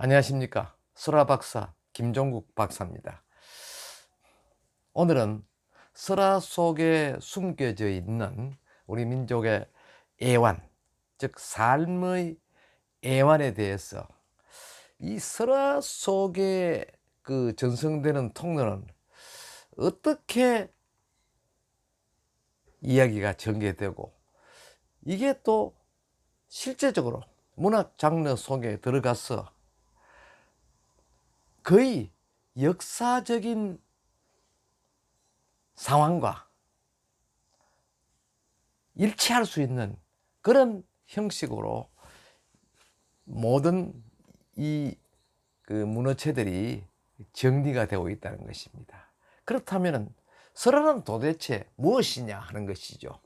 안녕하십니까. 설화 박사 김종국 박사입니다. 오늘은 설화 속에 숨겨져 있는 우리 민족의 애환, 즉 삶의 애환에 대해서 이 설화 속에 전성되는 통로는 어떻게 이야기가 전개되고 이게 또 실제적으로 문학 장르 속에 들어가서 거의 역사적인 상황과 일치할 수 있는 그런 형식으로 모든 이 문어체들이 정리가 되고 있다는 것입니다. 그렇다면 설화는 도대체 무엇이냐 하는 것이죠.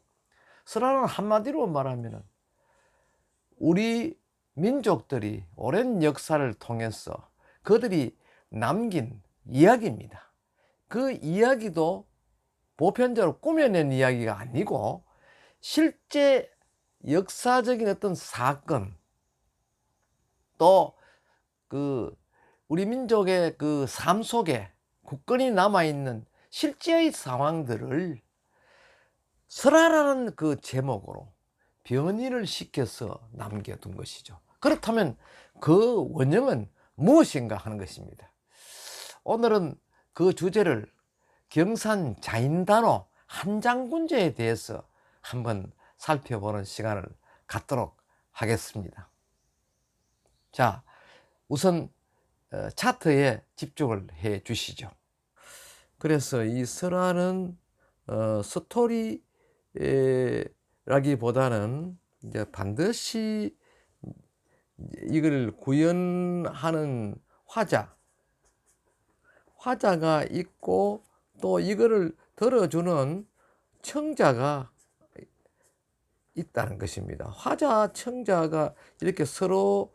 설화는 한마디로 말하면 우리 민족들이 오랜 역사를 통해서 그들이 남긴 이야기입니다. 그 이야기도 보편적으로 꾸며낸 이야기가 아니고 실제 역사적인 어떤 사건, 또 우리 민족의 삶 속에 굳건히 남아있는 실제의 상황들을 설화라는 제목으로 변이를 시켜서 남겨둔 것이죠. 그렇다면 그 원형은 무엇인가 하는 것입니다. 오늘은 그 주제를 경산 자인단호 한장군제에 대해서 한번 살펴보는 시간을 갖도록 하겠습니다. 자, 우선 차트에 집중을 해 주시죠. 그래서 이 설화는 스토리라기보다는 이제 반드시 이걸 구현하는 화자가 있고 또 이거를 들어주는 청자가 있다는 것입니다. 화자, 청자가 이렇게 서로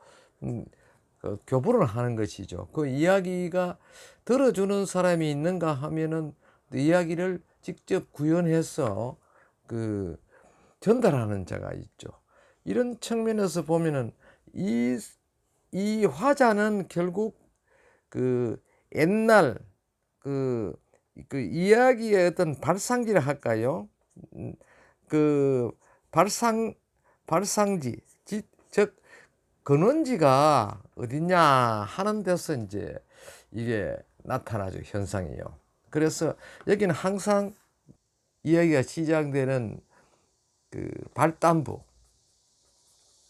교부를 하는 것이죠. 그 이야기가 들어주는 사람이 있는가 하면은 이야기를 직접 구현해서 전달하는 자가 있죠. 이런 측면에서 보면은 이 화자는 결국 옛날 이야기의 어떤 발상지를 할까요? 발상지, 즉 근원지가 어디냐 하는 데서 이제 이게 나타나죠, 현상이요. 그래서 여기는 항상 이야기가 시작되는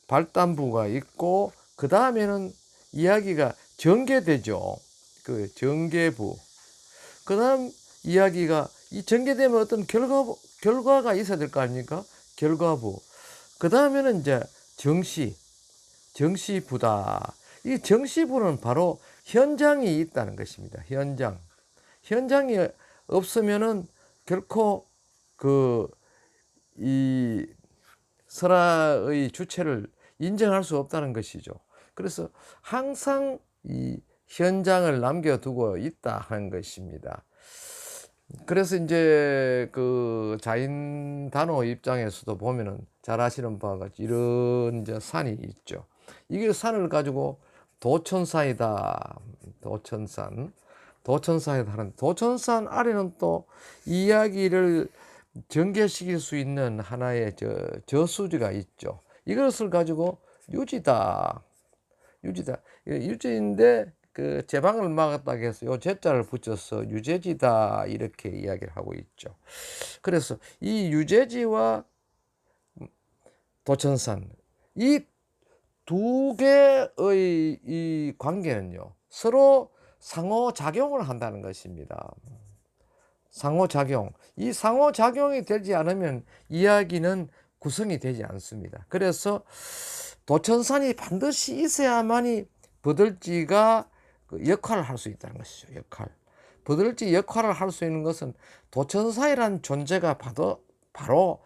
발단부가 있고, 그 다음에는 이야기가 전개되죠. 전개부. 그 다음 이야기가 이 전개되면 어떤 결과가 있어야 될 거 아닙니까? 결과부. 그 다음에는 이제 정시부다. 이 정시부는 바로 현장이 있다는 것입니다. 현장이 없으면은 결코 이 설화의 주체를 인정할 수 없다는 것이죠. 그래서 항상 이 현장을 남겨두고 있다 하는 것입니다. 그래서 이제 자인단호 입장에서도 보면은 잘 아시는 바와 같이 이런 이제 산이 있죠. 이게 산을 가지고 도천산이다. 도천산이다 하는, 도천산 아래는 또 이야기를 전개시킬 수 있는 하나의 저수지가 있죠. 이것을 가지고 유지인데 제방을 막았다고 해서 요 제자를 붙여서 유제지다 이렇게 이야기를 하고 있죠. 그래서 이 유제지와 도천산, 이 두 개의 이 관계는요, 서로 상호작용을 한다는 것입니다. 이 상호작용이 되지 않으면 이야기는 구성이 되지 않습니다. 그래서 도천산이 반드시 있어야만이 버들지가 역할을 할 수 있다는 것이죠. 버들지 역할을 할 수 있는 것은 도천산이라는 존재가 바로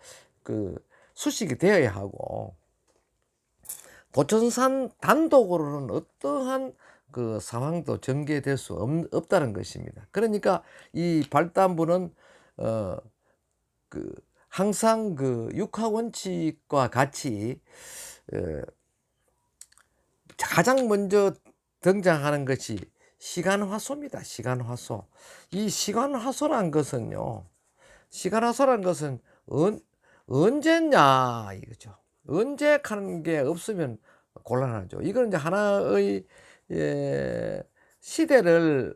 수식이 되어야 하고, 도천산 단독으로는 어떠한 상황도 전개될 수 없다는 것입니다. 그러니까 이 발단부는 항상 육하원칙과 같이 가장 먼저 등장하는 것이 시간화소입니다. 시간화소. 이 시간화소란 것은요. 시간화소란 것은 언제냐 이거죠. 언제 하는 게 없으면 곤란하죠. 이건 이제 하나의 시대를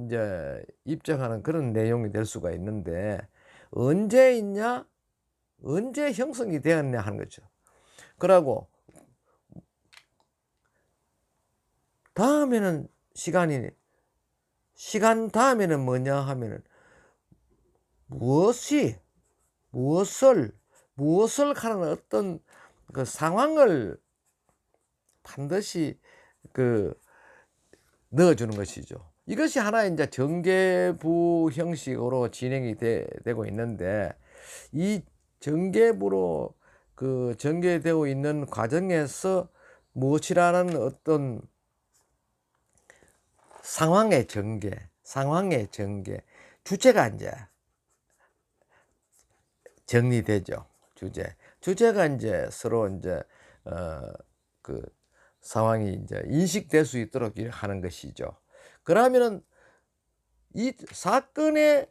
이제 입증하는 그런 내용이 될 수가 있는데 언제 있냐, 언제 형성이 되었냐 하는 거죠. 그러고 다음에는 시간 다음에는 뭐냐 하면은 무엇을 하는 어떤 그 상황을 반드시 넣어주는 것이죠. 이것이 하나의 이제 전개부 형식으로 진행이 되고 있는데 이 전개부로 전개되고 있는 과정에서 무엇이라는 어떤 상황의 전개, 주제가 이제 정리되죠. 주제가 이제 서로 이제 상황이 이제 인식될 수 있도록 하는 것이죠. 그러면은 이 사건의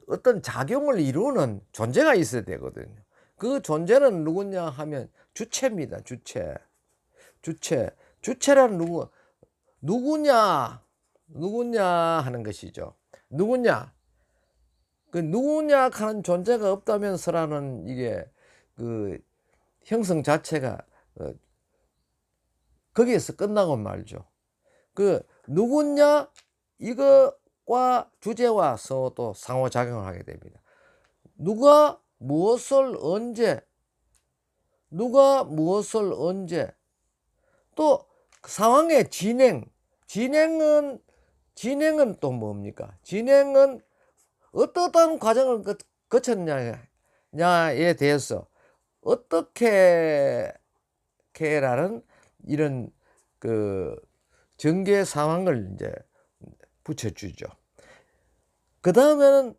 어떤 작용을 이루는 존재가 있어야 되거든요. 그 존재는 누구냐 하면 주체입니다. 주체란 누구냐 하는 것이죠. 누구냐 하는 존재가 없다면서라는 이게 형성 자체가 거기에서 끝나고 말죠. 누구냐 이거와 주제와 또 상호작용을 하게 됩니다. 누가 무엇을 언제 또 상황의 진행은 또 뭡니까? 진행은 어떠한 과정을 거쳤냐에 대해서 어떻게라는 이런 전개 상황을 이제 붙여주죠. 그 다음에는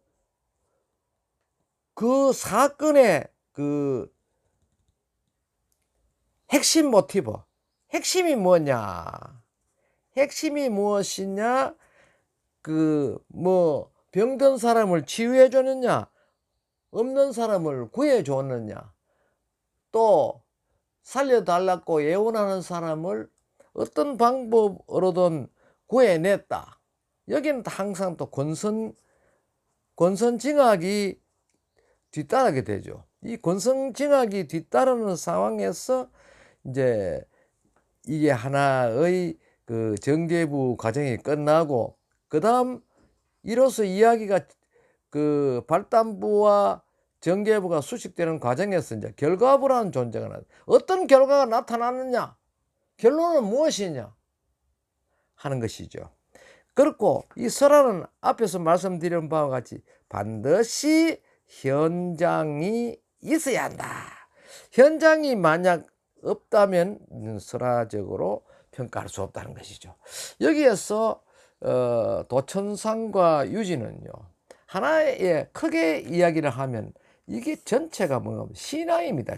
그 사건의 핵심 모티브, 핵심이 뭐냐? 핵심이 무엇이냐? 병든 사람을 치유해 줬느냐? 없는 사람을 구해 줬느냐? 또 살려달라고 예언하는 사람을 어떤 방법으로든 구해냈다. 여기는 항상 또 권선징악이 뒤따르게 되죠. 이 권선징악이 뒤따르는 상황에서 이제 이게 하나의 전개부 과정이 끝나고 그 다음 이로써 이야기가 발단부와 전개부가 수식되는 과정에서 이제 결과부라는 존재가 어떤 결과가 나타나느냐, 결론은 무엇이냐 하는 것이죠. 그렇고 이 설화는 앞에서 말씀드린 바와 같이 반드시 현장이 있어야 한다. 현장이 만약 없다면 설화적으로 평가할 수 없다는 것이죠. 여기에서 도천상과 유지는요, 하나의 크게 이야기를 하면 이게 전체가 뭔가 신앙입니다.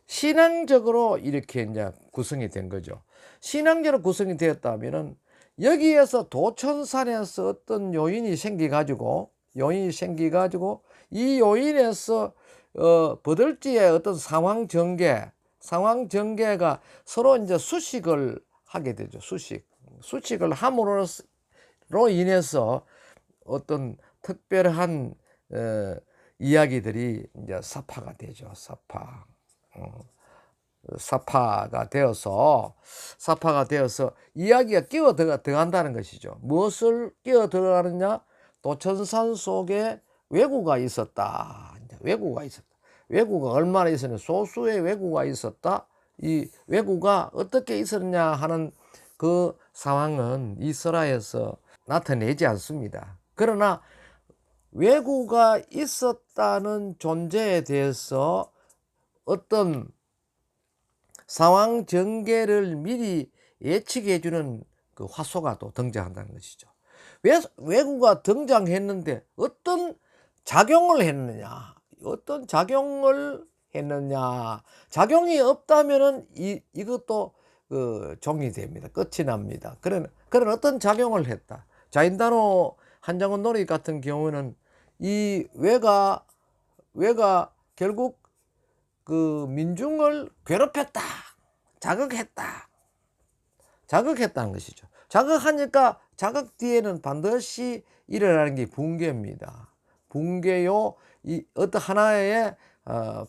신앙적으로 이렇게 이제 구성이 된 거죠. 신앙적으로 구성이 되었다면은 여기에서 도천산에서 어떤 요인이 생기가지고 이 요인에서 버들지의 어떤 상황 전개가 서로 이제 수식을 하게 되죠. 수식을 함으로 인해서 어떤 특별한 이야기들이 이제 사파가 되죠. 사파가 되어서 이야기가 끼어 들어간다는 것이죠. 무엇을 끼어 들어가느냐? 도천산 속에 왜구가 있었다. 왜구가 얼마나 있었냐? 소수의 왜구가 있었다. 이 왜구가 어떻게 있었냐 하는 그 상황은 이 설화에서 나타내지 않습니다. 그러나 왜구가 있었다는 존재에 대해서 어떤 상황 전개를 미리 예측해 주는 그 화소가 또 등장한다는 것이죠. 왜 왜구가 등장했는데 어떤 작용을 했느냐, 어떤 작용을 했느냐. 작용이 없다면은 이것도 종이 됩니다. 끝이 납니다. 그런 어떤 작용을 했다. 자인다로 한장군 놀이 같은 경우는 이 왜가 결국 민중을 괴롭혔다. 자극했다는 것이죠. 자극하니까 자극 뒤에는 반드시 일어나는 게 붕괴입니다. 붕괴요, 어떤 하나의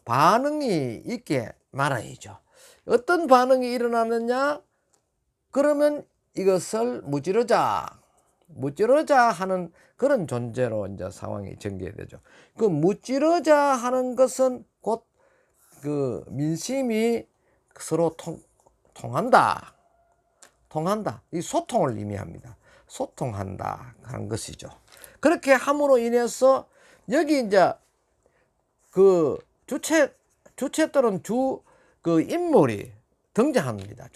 반응이 있게 말아야죠. 어떤 반응이 일어나느냐? 그러면 이것을 무찌르자 하는 그런 존재로 이제 상황이 전개되죠. 그 무찌르자 하는 것은 곧 민심이 서로 통한다. 이 소통을 의미합니다. 소통한다 하는 것이죠. 그렇게 함으로 인해서 여기 이제 주체 또는 인물이 등장합니다.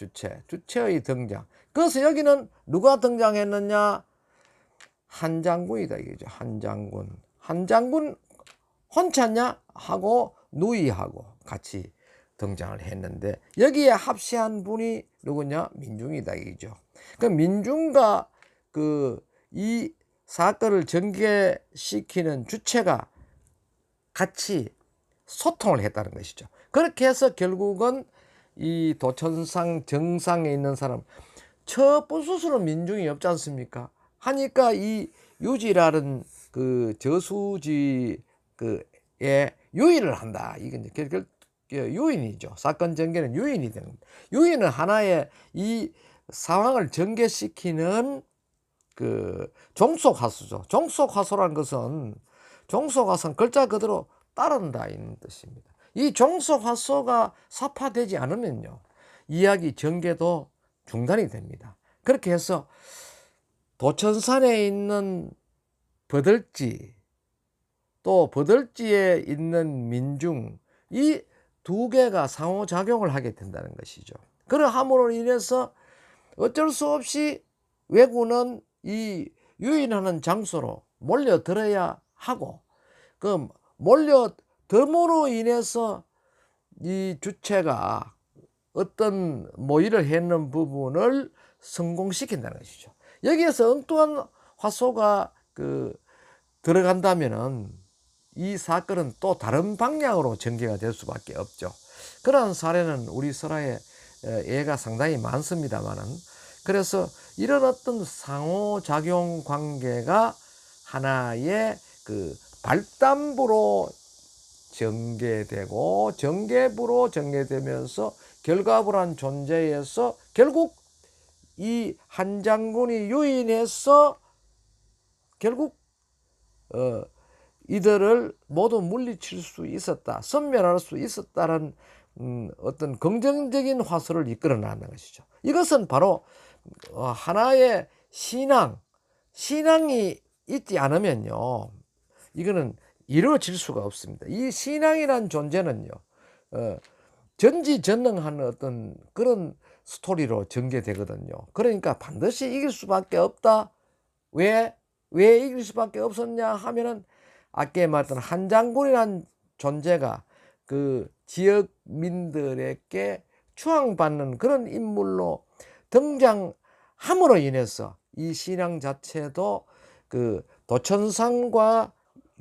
주체의 등장. 그래서 여기는 누가 등장했느냐? 한장군이다 이거죠. 한장군 혼자냐 하고 누이하고 같이 등장을 했는데 여기에 합세한 분이 누구냐? 민중이다 이거죠. 그 민중과 이 사건을 전개시키는 주체가 같이 소통을 했다는 것이죠. 그렇게 해서 결국은 이 도천상 정상에 있는 사람, 저 부수수로 민중이 없지 않습니까? 하니까 이 유지라는 저수지에 유인을 한다. 이게 결국 유인이죠. 사건 전개는 유인이 되는 겁니다. 유인은 하나의 이 상황을 전개시키는 종속화소죠. 종속화소라는 것은 글자 그대로 따른다 이런 뜻입니다. 이 종속화소가 사파되지 않으면요, 이야기 전개도 중단이 됩니다. 그렇게 해서 도천산에 있는 버들지, 또 버들지에 있는 민중, 이 두 개가 상호작용을 하게 된다는 것이죠. 그러함으로 인해서 어쩔 수 없이 왜군은 이 유인하는 장소로 몰려들어야 하고, 몰려듦으로 인해서 이 주체가 어떤 모의를 했는 부분을 성공시킨다는 것이죠. 여기에서 엉뚱한 화소가 들어간다면은 이 사건은 또 다른 방향으로 전개가 될 수밖에 없죠. 그런 사례는 우리 설화에 예가 상당히 많습니다만은, 그래서 이런 어떤 상호작용 관계가 하나의 발단부로 전개되고 전개부로 전개되면서 결과부란 존재에서 결국 이 한장군이 유인해서 결국 이들을 모두 물리칠 수 있었다, 섬멸할 수 있었다는 어떤 긍정적인 화수를 이끌어내는 것이죠. 이것은 바로 하나의 신앙이 있지 않으면요, 이거는 이루어질 수가 없습니다. 이 신앙이란 존재는요, 전지전능한 어떤 그런 스토리로 전개되거든요. 그러니까 반드시 이길 수밖에 없다. 왜 이길 수밖에 없었냐 하면은 아까 말했던 한장군이라는 존재가 지역민들에게 추앙받는 그런 인물로 등장함으로 인해서 이 신앙 자체도 도천상과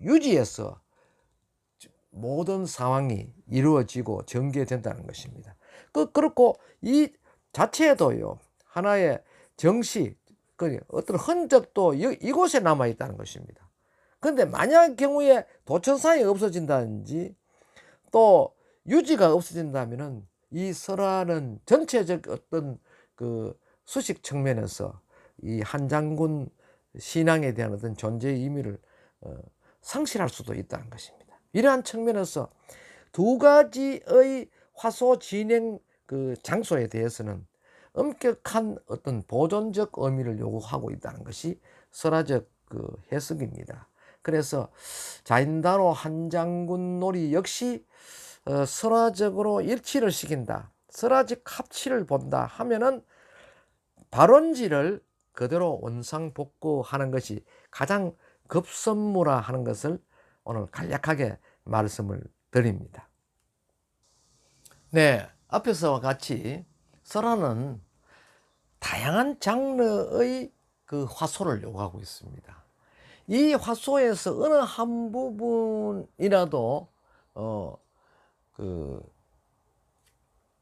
유지해서 모든 상황이 이루어지고 전개된다는 것입니다. 그렇고 이 자체도요, 하나의 정시, 어떤 흔적도 이곳에 남아 있다는 것입니다. 그런데 만약 경우에 도천상이 없어진다든지 또 유지가 없어진다면은 이 설화는 전체적 어떤 수식 측면에서 이 한장군 신앙에 대한 어떤 존재의 의미를 상실할 수도 있다는 것입니다. 이러한 측면에서 두 가지의 화소 진행 장소에 대해서는 엄격한 어떤 보존적 의미를 요구하고 있다는 것이 설화적 해석입니다. 그래서 자인다로 한장군 놀이 역시 설화적으로 일치를 시킨다, 설화적 합치를 본다 하면은 발원지를 그대로 원상복구하는 것이 가장 급선무라 하는 것을 오늘 간략하게 말씀을 드립니다. 네, 앞에서와 같이 설화는 다양한 장르의 그 화소를 요구하고 있습니다. 이 화소에서 어느 한 부분이라도 어, 그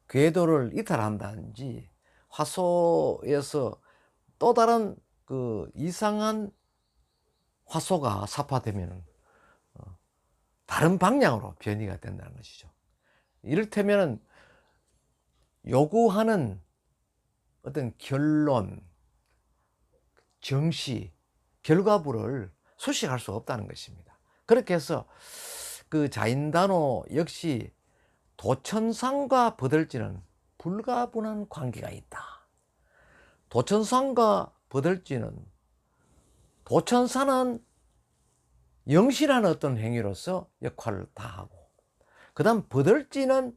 궤도를 이탈한다든지 화소에서 또 다른 그 이상한 화소가 삽화되면 다른 방향으로 변이가 된다는 것이죠. 이를테면 요구하는 어떤 결론, 정시, 결과부를 수식할 수 없다는 것입니다. 그렇게 해서 그 자인단호 역시 도천상과 버들지는 불가분한 관계가 있다. 도천상과 버들지는 도천사는 영실하는 어떤 행위로서 역할을 다하고, 그 다음 버들지는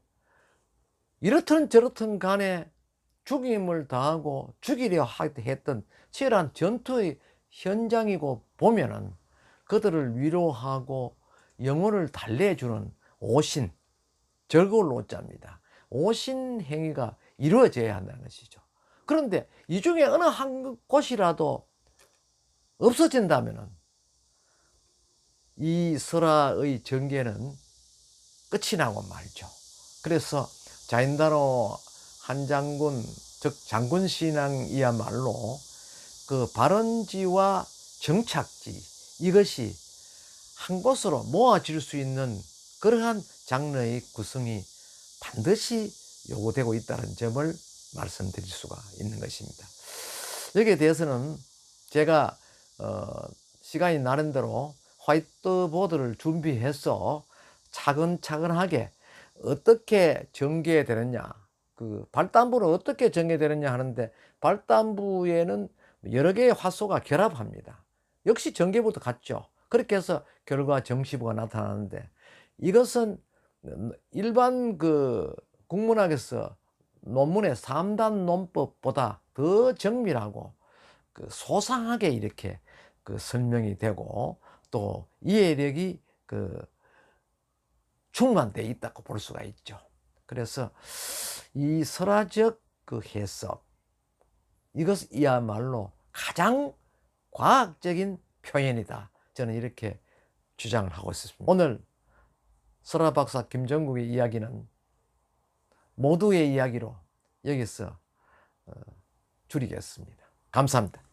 이렇든 저렇든 간에 죽임을 당하고 죽이려 했던 치열한 전투의 현장이고 보면은 그들을 위로하고 영혼을 달래주는 오신, 절거울 오자입니다. 오신 행위가 이루어져야 한다는 것이죠. 그런데 이 중에 어느 한 곳이라도 없어진다면은 이 설화의 전개는 끝이 나고 말죠. 그래서 자인단호 한장군, 즉 장군신앙이야말로 그 발원지와 정착지, 이것이 한 곳으로 모아질 수 있는 그러한 장르의 구성이 반드시 요구되고 있다는 점을 말씀드릴 수가 있는 것입니다. 여기에 대해서는 제가 시간이 나는 대로 화이트보드를 준비해서 차근차근하게 어떻게 전개되느냐, 그 발단부는 어떻게 전개되느냐 하는데, 발단부에는 여러 개의 화소가 결합합니다. 역시 전개부도 같죠. 그렇게 해서 결과 정시부가 나타나는데, 이것은 일반 그 국문학에서 논문의 3단 논법보다 더 정밀하고 그 소상하게 이렇게 그 설명이 되고, 또 이해력이 그 충만되어 있다고 볼 수가 있죠. 그래서 이 설화적 그 해석, 이것이야말로 가장 과학적인 표현이다, 저는 이렇게 주장을 하고 있습니다. 오늘 설화 박사 김정국의 이야기는 모두의 이야기로 여기서 줄이겠습니다. 감사합니다.